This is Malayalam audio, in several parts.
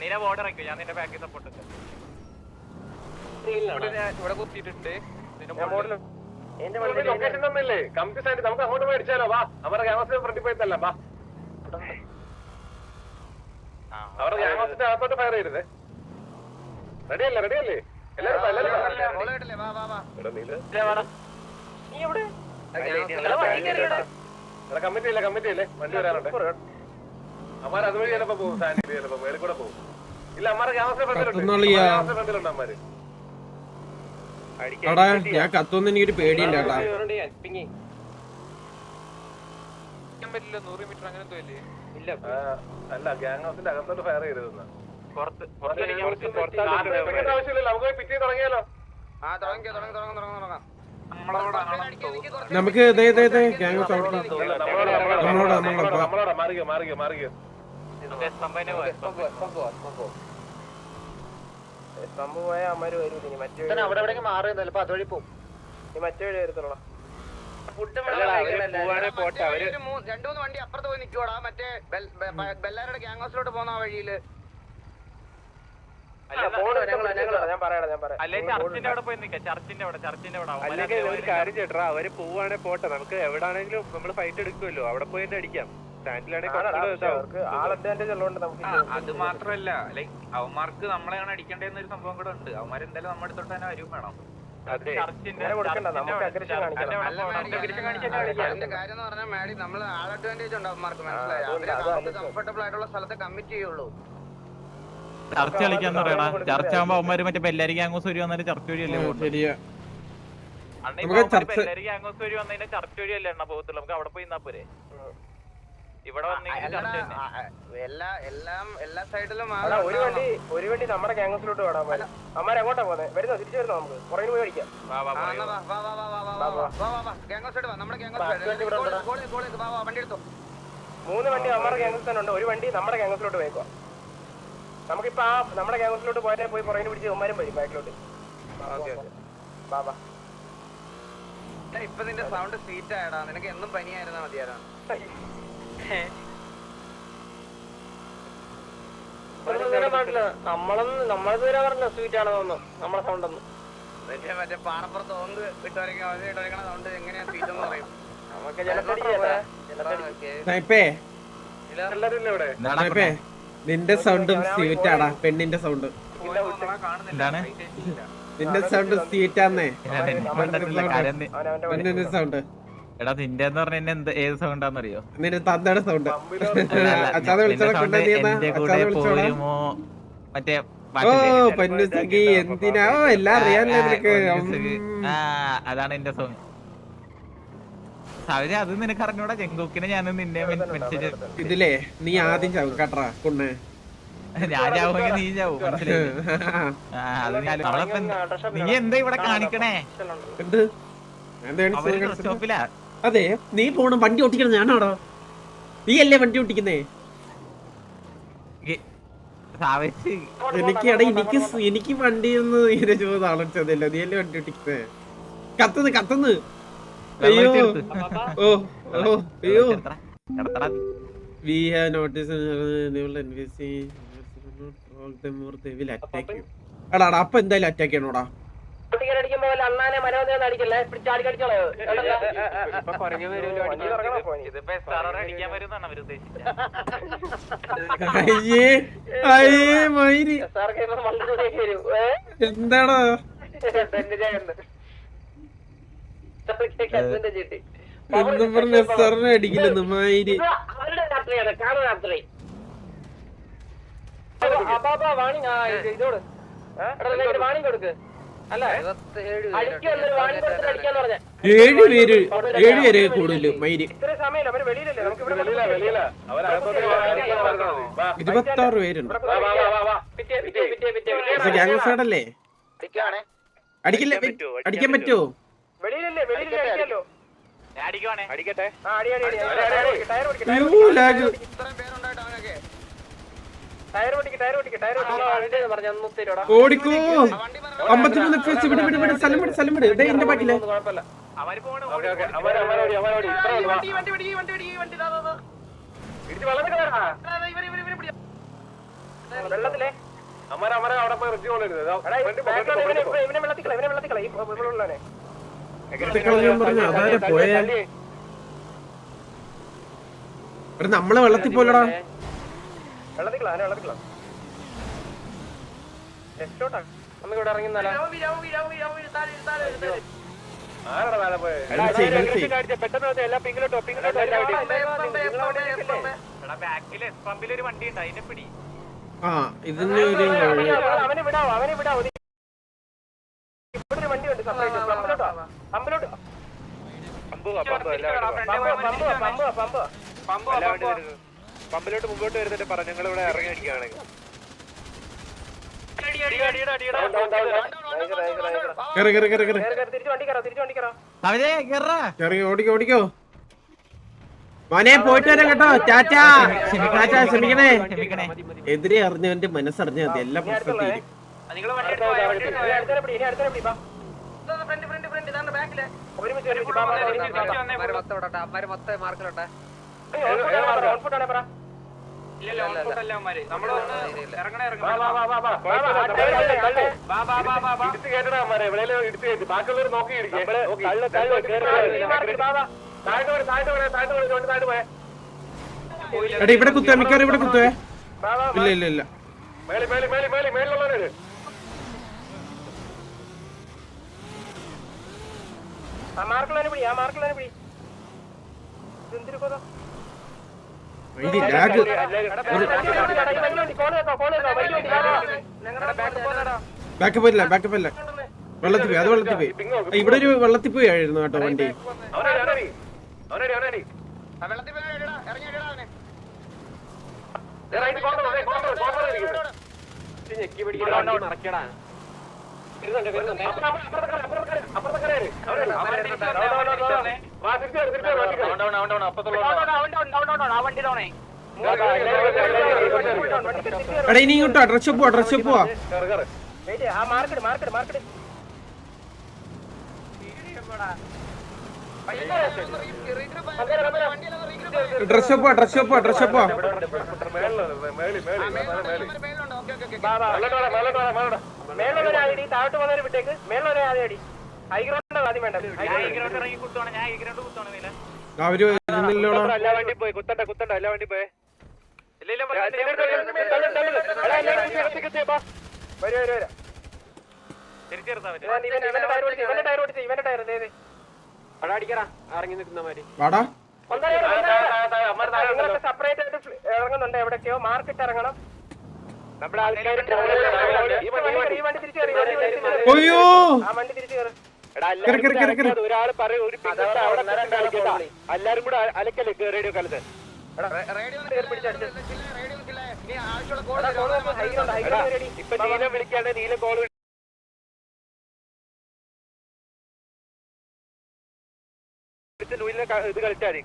നിന്നെ ബോർഡർ ഇറക്കും, ഞാൻ നിന്റെ ബാക്കിൽ സപ്പോർട്ട് ഇവിടെ കുത്തിയിട്ടുണ്ട്. ലൊക്കേഷൻ തന്നില്ലേ കമ്പി സാൻഡ്, നമുക്ക് അങ്ങോട്ട് മേടിച്ചാലോ? വാ, അവരുടെ ഗ്യാമസിന്റെ ഫ്രണ്ടിൽ പോയിട്ടല്ല, വാ അവരുടെ ഗ്യാമസിന്റെ അകത്തോട്ട് ഫയർ ചെയ്തേ. റെഡിയല്ലേ റെഡിയല്ലേ എല്ലാരും? കമ്മിറ്റി ഇല്ലേ കമ്മിറ്റി ഇല്ലേ വണ്ടി വരാനുണ്ട്. അമ്മാര് അതുവഴി ചിലപ്പോ പോകും, സാൻഡ് ചിലപ്പോ മേളിൽ കൂടെ പോകും. ഇല്ല അമ്മാരെ ഗ്യാമസിന്റെ ഫ്രണ്ടിലുണ്ട് അമ്മാര്. ഞാൻ കത്തൊന്നും എനിക്കൊരു പേടിയില്ല കേട്ടാ. അല്ല ഗ്യാങ് ഹൗസിന്റെ അകത്തോട്ട് ഫയർ ചെയ്തതെന്ന് ആവശ്യമില്ലല്ലോ, നമുക്ക് പിറ്റേ തുടങ്ങിയാലോ? നമുക്ക് നമ്മളോടാ മാറിയോ മാറിയോ മാറിയോ. സംഭവമായ അമ്മര് വരും. മറ്റേ മാറുന്നല്ലോ, അപ്പൊ അതുവഴി പോകും. മറ്റേ വഴി വരത്തുള്ള രണ്ടുമൂന്ന് വണ്ടി അപ്പുറത്ത് പോയി നിൽക്കോടാ. മറ്റേ ബെല്ലാരുടെ ഗ്യാങ് ഹൗസിലോട്ട് പോകുന്ന ആ വഴിയില് ഒരു കാര്യം ചേട്ടാ, അവര് പോവാണെ പോട്ടെ, നമുക്ക് എവിടാണെങ്കിലും നമ്മള് ഫൈറ്റ് എടുക്കുമല്ലോ, അവിടെ പോയിട്ട് അടിക്കാം. അത് മാത്രല്ല, ലൈക്ക് അവന്മാർക്ക് നമ്മളെയാണ് അടിക്കേണ്ടതെന്ന ഒരു സംഭവം കൂടെ ഉണ്ട്. അവന്മാരെന്തായാലും നമ്മുടെ അടുത്തോട്ട് തന്നെ വരും വേണം. കാര്യം പറഞ്ഞാൽ മാഡി നമ്മള് ആൾ അഡ്വാൻറ്റേജ് ഉണ്ട് അവന്മാർക്ക്, മനസ്സിലായി? കംഫർട്ടബിൾ ആയിട്ടുള്ള സ്ഥലത്തെ കമ്മിറ്റ് ചെയ്യുള്ളൂ. ചർച്ച കളിക്കാന്ന് പറയണ. ചർച്ച ആകുമ്പോ അവന്മാര് മറ്റേ ബെല്ലാരി ഗ്യാങ്ങോസ് വഴി വന്നിട്ട് ചർച്ച വഴിയല്ലേ പോകുന്നത്. ശരിയാ, ബെല്ലാരി ഗ്യാങ്ങോസ് വഴി വന്നതിന്റെ ചർച്ച വഴിയല്ലേ എണ്ണ പോകത്തുള്ളൂ. നമുക്ക് അവിടെ പോയി നിന്നാ പോരെ. ഇവിടെ എല്ലാ സൈഡിലും ഒരു വണ്ടി നമ്മുടെ ഗ്യാങ്സിലോട്ട് വിടാൻ പോലെ. അമ്മാരെ അങ്ങോട്ടാ പോകുന്നത്, വരുന്നോ തിരിച്ചു വരുന്നോ? നമുക്ക് പുറകിൽ പോയി അടിക്കാം. വണ്ടി എടുത്തോ. 3 വണ്ടി നമ്മുടെ ഗ്യാങ്സിൽ തന്നെ ഉണ്ട്, ഒരു വണ്ടി നമ്മുടെ ഗ്യാങ്സിലോട്ട് പോയേക്കുക. നമുക്കിപ്പോ ആ നമ്മുടെ ഗ്യാങ്സിലോട്ട് പോയാൽ പോയി പുറകിൽ പിടിച്ച് ഉമ്മാരും വരും ബാക്കിലോട്ട്. ഇപ്പൊ നിന്റെ സൗണ്ട് സ്വീറ്റ് ആയടാ, നിനക്ക് എന്നും പനിയായിരുന്നാ മതിയായിരുന്നു. നമ്മളത് പറഞ്ഞ സ്വീറ്റ് ആണെന്ന് തോന്നുന്നു നമ്മളെ സൗണ്ട് ഒന്ന്. മറ്റേ പാറപ്പുറത്ത് ഓന്ത് ഇട്ടൊരക്കണ സൗണ്ട് എങ്ങനെയാ സ്വീറ്റ് എന്ന് പറയും. നമുക്ക് നിന്റെ സൗണ്ടും സ്വീറ്റാടാ, പെണ്ണിന്റെ സൗണ്ട്. എന്താണ് നിന്റെ സൗണ്ട് സ്വീറ്റാന്നേ, പെണ്ണിന്റെ സൗണ്ട്. എടാ നിന്റെ എന്ന് പറഞ്ഞ ഏത് സൗണ്ടാന്നറിയോ? നിന്റെ തന്തയുടെ സൗണ്ട്. എന്റെ കൂടെ പോരുമോ മറ്റേ ഓ പൊന്നു സഖി, എന്തിനാ എല്ലാം അറിയാനല്ലേ നിനക്ക്. അതാണ് എന്റെ സോങ്. അവര് അത് നിനക്ക് അറിഞ്ഞൂടാ. ജങ്കൂക്കിനെ ഞാൻ നിന്നെ ഇതിലേ നീ ആദ്യം ചാവും കേട്ടാ കുണ്ണേ. ഞാൻ ചാവുമെങ്കിൽ നീ ചാവും, മനസ്സിലായി? നീ എന്താ ഇവിടെ കാണിക്കണേ? എന്ത് സ്റ്റോപ്പിലാ? അതെ, നീ പോണം വണ്ടി ഓട്ടിക്കണം. ഞാനാടോ? നീ അല്ലേ വണ്ടി ഓട്ടിക്കുന്നേ? എനിക്ക് വണ്ടി ഒന്നും ഇങ്ങനെ ചോദിച്ചതല്ലോ. നീ അല്ലേ വണ്ടി ഓട്ടിക്കുന്നേ? കത്തുന്ന്. അയ്യോ ഓ അയ്യോ. We have noticed NPC എടാ അപ്പൊ എന്തായാലും അറ്റാക്ക് ചെയ്യണോടാ. അണ്ണാനെ മനോദയം അടിക്കല്ലേ, പിടിച്ചാടി കടിച്ചോളോ. എന്താടാ എന്നും പറഞ്ഞ സാറിനെ അടിക്കില്ലെന്ന് മയിരി. ഇതോട് വാണിംഗ് കൊടുക്ക്. അല്ല 7 പേര് കൂടുതല് മയിരി. 26 പേരുണ്ട്. ഗ്യാങ് സൈഡല്ലേ? അടിക്കാൻ പറ്റുമോ? ഓടിക്കോ. 53 ഫേസ് വിട്. സ്ഥലം വിട്. എന്റെ ബാക്കില് വെള്ളത്തിലെ അമ്മാരെ അവിടെ പോയി റിജി കൊണ്ടിരുന്നത് ഇവനെ വെള്ളത്തിക്കളെ ഈ ഉള്ളവനെ പറഞ്ഞു അതാരെ പോയേ നമ്മള് വെള്ളത്തിൽ പോലടാ വെള്ളത്തിക്കളാ നമുക്ക് ഇവിടെ ഇറങ്ങുന്നല്ല ആരാടാ മേലെ പോയത് പെട്ടെന്ന് എല്ലാ പിങ്കിലോട്ടോ ബാക്കിൽ എസ് പമ്പിൽ ഒരു വണ്ടി ഉണ്ട് അതിനെ പിടി ആ ഇതിന് ഒരു അവനെ വിടാവോ ഇവിടെ ഒരു വണ്ടിയുണ്ട് പമ്പിലോട്ട് പമ്പിലോട്ട് മുമ്പോട്ട് വരുന്നിട്ട് പറ ഞങ്ങൾ ഇവിടെ ഇറങ്ങി അടിക്കുകയാണെങ്കിൽ ഓടിക്കോ മോനെ പോയിട്ട് വരാം കേട്ടോ ചാച്ചാ ക്ഷമിക്കണേ എതിരെ അറിഞ്ഞവന്റെ മനസ്സറിഞ്ഞ മതി എല്ലാ പ്രശ്നത്തിലും ബാക്കിയുള്ളവർ നോക്കി എടാ ഇവിടെ കുത്തുവേ മിക്കവാറും ഇവിടെ കുത്തുവേ ഇല്ല ബാക്കപ്പ് ഇല്ല വെള്ളത്തിൽ പോയി അത് വെള്ളത്തിൽ പോയി ഇവിടെ ഒരു വെള്ളത്തിൽ പോയി ആയിരുന്നു കേട്ടോ വണ്ടി എടാ ഇനി ഇങ്ങോട്ടോ ഡ്രസ് പോവാ ഡ്രസ് പോവാ മേളൊരു താഴോട്ട് പോകുന്നവര് വിട്ടേക്ക് മേളൊരു ആദ്യം ഹൈഗ്രൗണ്ട് ആദ്യം വേണ്ട അവര് എല്ലാ വണ്ടി പോയി കുത്തണ്ട എല്ലാ വണ്ടി പോയി സെപ്പറേറ്റ് ആയിട്ട് ഇറങ്ങുന്നുണ്ട് എവിടൊക്കെയോ മാർക്കറ്റ് ഇറങ്ങണം നമ്മുടെ ആൾക്കാർ അയ്യോ ആ വണ്ടി തിരിച്ചു കയറും ഒരാൾ പറയും ഒരു എല്ലാരും കൂടെ അലക്കല്ലേ റേഡിയോ കാലത്ത് ഇപ്പൊ നീല വിളിക്കാണ്ട് നീല കോൾ ഇത് കളിച്ചാൽ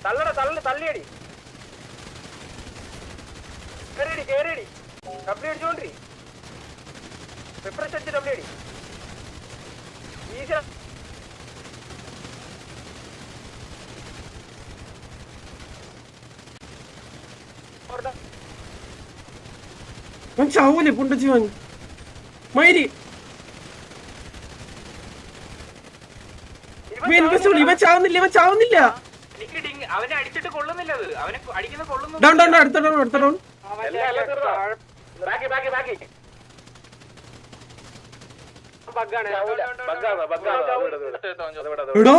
ഡൗൺ തള്ളിയടി കേറിയടി ഡബ്ല്യു അടിച്ചോണ്ടി പെപ്പറച്ച് അടിച്ച് ഡബ്ല്യു അടി ഈസി ചാവൂലേ പുണ്ടച്ചി വാങ്ങി മയിരി ഇവൻ ചാവുന്നില്ല അവനെ അടിച്ചിട്ട് കൊള്ളുന്നില്ല അത് അവനെ അടിക്കുന്ന കൊള്ളുന്നു ഡൗൺ അടുത്ത ഡൗൺ എടോ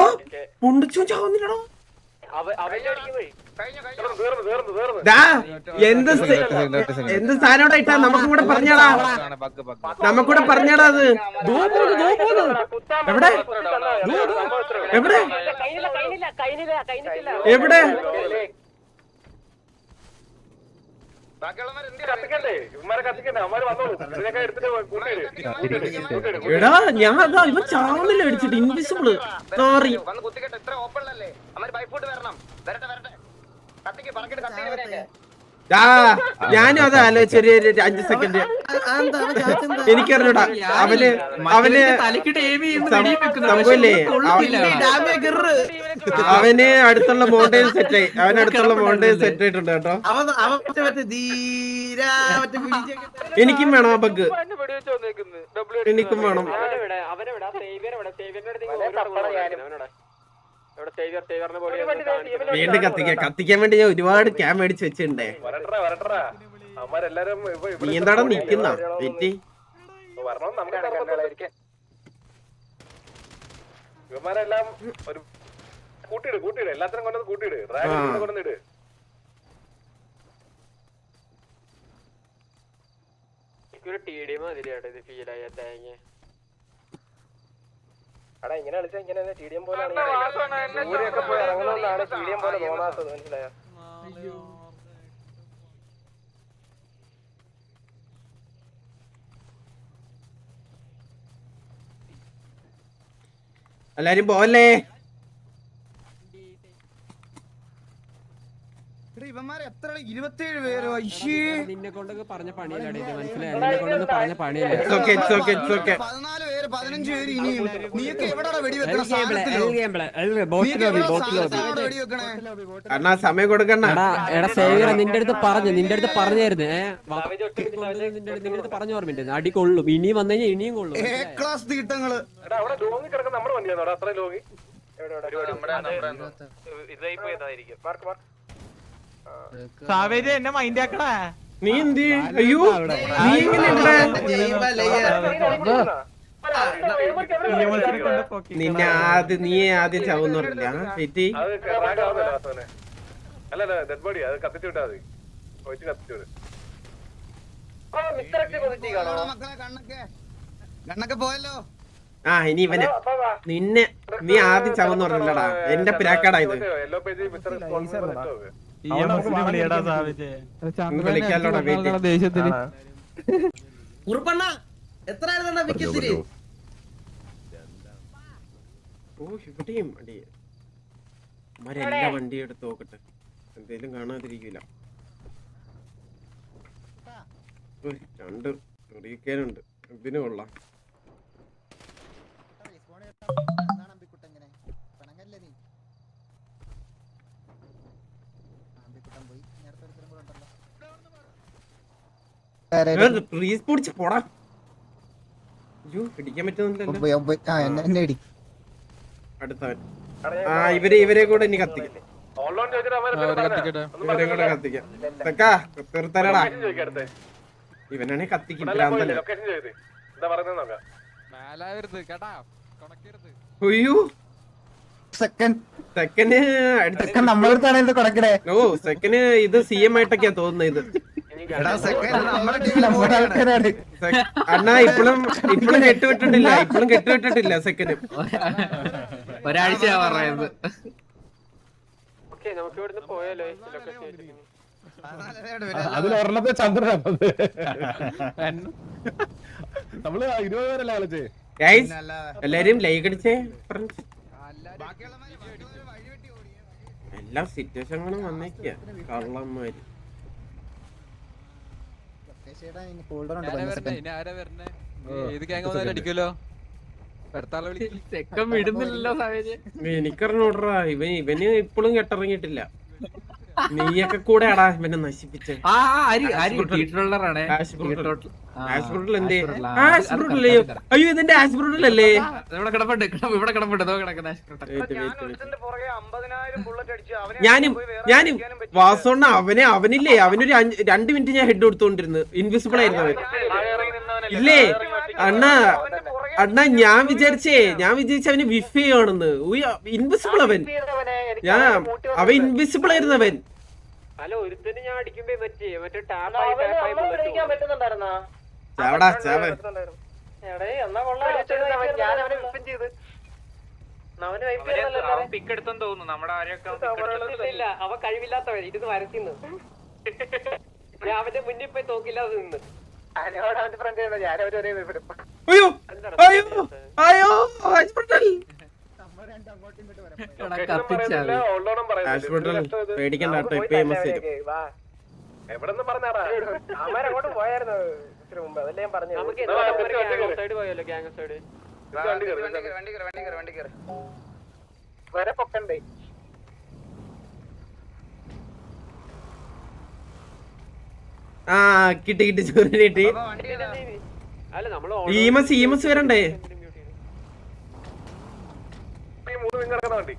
പുണ്ടച്ചും ചാവുന്നില്ലടോ എന്ത് സാധനം ഇട്ടാ നമുക്കൂടെ പറഞ്ഞാടാ അത് എവിടെ ബാക്കിയുള്ളവന്മാർ എന്ത് കത്തിക്കണ്ടേ ഇവന്മാരെ കത്തിക്കണ്ടേ അവന്മാര് വന്നോളൂ ഇതിനൊക്കെ എടുത്തിട്ട് കൂട്ടിയിട് എടാ ഞാൻ അതാ ഇവ ചാവണില്ല അടിച്ചിട്ട് ഇൻവിസിബിള് നാറി വന്ന് കുത്തിക്കട്ടെ ഇത്ര ഓപ്പണിലല്ലേ അവന്മാര് ബൈഫൂട്ട് വരണം വരട്ടെ കത്തിക്ക് പറക്കിട്ട് കത്തിയവരെയൊക്കെ ഞാനും അതാ ചെറിയൊരു 5 സെക്കൻഡ് എനിക്കറിഞ്ഞൂടാ അവന് സംഭവല്ലേ അവന് അടുത്തുള്ള മോണ്ടേജ് സെറ്റ് ആയി സെറ്റ് ആയിട്ടുണ്ട് കേട്ടോ എനിക്കും വേണം ആ ബഗ് എനിക്കും വേണം വീണ്ടും കത്തിക്കാൻ വേണ്ടി ഞാൻ ഒരുപാട് ക്യാം മേടിച്ച് വെച്ചിട്ടുണ്ടേ അവന്മാരെല്ലാരും നീ എന്താടാ നിക്കുന്ന വെറ്റി വരണം നമുക്ക് ഇവന്മാരെല്ലാം ഒരു കൂട്ടിയിട് എല്ലാത്തിനും കൊണ്ടത് കൂട്ടിയിട് ഡ്രാഗൺ കൊണ്ടിട് എടാ ഇങ്ങനെ കളിച്ചാൽ ഇങ്ങനെ ടിഡിഎം പോലെ ദൂരെയൊക്കെ പോയി ഇറങ്ങുന്നതാണ് ടിഡിഎം പോലെ തോന്നാത്തത് മനസ്സിലായോ എല്ലാരും പോവല്ലേ ഇവന്മാര് എത്ര 27 പേരോ നിന്നെ കൊണ്ടൊക്കെ പറഞ്ഞ പണിയില്ല മനസ്സിലായി നിന്നെ കൊണ്ടൊന്നും പറഞ്ഞ പണിയില്ല 14 പേര് 15 പേര് ഇനിയും നീയൊക്കെ എവിടെയാണ് അണ്ണാ സമയം കൊടുക്കണ്ട എടാ സേവിയർ നിന്റെ അടുത്ത് പറഞ്ഞായിരുന്നു നിന്റെ അടുത്ത് പറഞ്ഞു ഓർമ്മ അടി കൊള്ളും ഇനിയും വന്നു കഴിഞ്ഞാൽ ഇനിയും കൊള്ളും ക്ലാസ് തീട്ടങ്ങള് അവിടെ ലോങ്ങി കിടക്കുന്ന നമ്മുടെ വണ്ടിയാണോ അത്ര ലോങ്ങി ഇതായി പോയതായിരിക്കും സാവേജ് എന്നെ മൈൻഡ് ആക്കടാ നീ എന്ത് അയ്യോ നീ എങ്ങനെ നിന്നെ നീ ആദ്യം ചാവെന്ന് പറഞ്ഞില്ല വെറ്റി അല്ല ഡെഡ് ബോഡി അത് കത്തിച്ചു വിട്ടാ മതി പോയിട്ട് കത്തിച്ചു വിട് കണ്ണൊക്കെ പോയല്ലോ ആ ഇനി ഇവനെ നിന്നെ നീ ആദ്യം ചാവെന്ന് പറഞ്ഞില്ലടാ എന്റെ പിരാക്കാടാ ഇത് യെല്ലോ പേജ് മിസ്റ്റർ വിളിക്കാലോടാ ദേഷ്യത്തിന് ഓ ഇവിടെയും അടി എല്ലാ വണ്ടി എടുത്ത് നോക്കട്ടെ എന്തേലും കാണാതിരിക്കൂല രണ്ട് റീക്കാനുണ്ട് ഇതിന് കൊള്ളാം പോടാ പിടിക്കാൻ പറ്റുന്നില്ലല്ലോ അടുത്തവൻ ആ ഇവരെ കൂടെ ഇനി കത്തിക്കാം ഇവരെ കൂടെ കത്തിക്കാം തെക്കാ തീർത്തരടാ ഇവനാണെ കത്തിക്കും ഭ്രാന്തല്ലേ അയ്യോ സെക്കൻഡ് ഓ സെക്കൻഡ് ഇത് CM ആയിട്ടൊക്കെയാ തോന്നുന്നത് ഇത് അണ്ണാ ഇപ്പഴും കെട്ടുവിട്ടിട്ടില്ല സെക്കൻഡ് ഒരാഴ്ച പറയുന്നത് നമുക്ക് ഇവിടുന്ന് പോയാലോ അതിലൊരെണ്ണത്തെ ചന്ദ്രനാ നമ്മള് 20 പേരല്ലേ കളിച്ചേ എല്ലാരും ലൈക്ക് അടിച്ചേ എല്ലാ സിറ്റുവേഷനും വന്നേക്ക കള്ളന്മാര് എനിക്കറിഞ്ഞോടറാ ഇവന് ഇപ്പോഴും കെട്ടിറങ്ങിയിട്ടില്ല നീയൊക്കെ കൂടെ ആടാ ഇവനെ നശിപ്പിച്ചേ അയ്യോ ഇതിന്റെ ആസ്ബ്രൂട്ടല്ലേ ഞാനും വാസോണ്ണ അവനില്ലേ അവനൊരു 2 മിനിറ്റ് ഞാൻ ഹെഡ് കൊടുത്തോണ്ടിരുന്നു ഇൻവിസിബിൾ ആയിരുന്നു അവൻ ഇല്ലേ അണ്ണാ ഞാൻ വിചാരിച്ച അവന് വിഫ് ചെയ്യുവാണെന്ന് ഇൻവിസിബിൾ അവൻ ഇൻവിസിബിൾ ആയിരുന്നു അവൻ ചാവടാ ചാവ പിക്കെടുത്തെന്ന് തോന്നുന്നു നമ്മുടെ ആരെയൊക്കെ അവ കഴിവില്ലാത്തവൻ ഇത് വരച്ചിന്ന് ഞാൻ അവന്റെ മുന്നിൽ പോയി തോക്കില്ലാതെ നിന്ന് ഞാനോട് അവന്റെ ഫ്രണ്ട് ഞാനവര് ഒരേ വരും അയ്യോ അയ്യോ അയ്യോ ഹോസ്പിറ്റൽ ഉള്ളോണം ഹോസ്പിറ്റൽ പേടിക്കണ്ട കേട്ടോ ഇപ്പൊ EMS വരും എവിടെ നിന്ന് പറഞ്ഞാടാ അവന്മാരങ്ങോട്ട് പോയായിരുന്നു ഇത്തിരി മുമ്പ് അതല്ലേ ഞാൻ പറഞ്ഞു സൈഡ് പോയല്ലോ ഗ്യാങ് സൈഡ് വണ്ടി കയറി വരെ പൊക്കണ്ടേ ആ കിട്ടി ചോറി കിട്ടി അല്ല നമ്മള് EMS വരണ്ടേ 3 വിങ് കിടക്കുന്ന വണ്ടി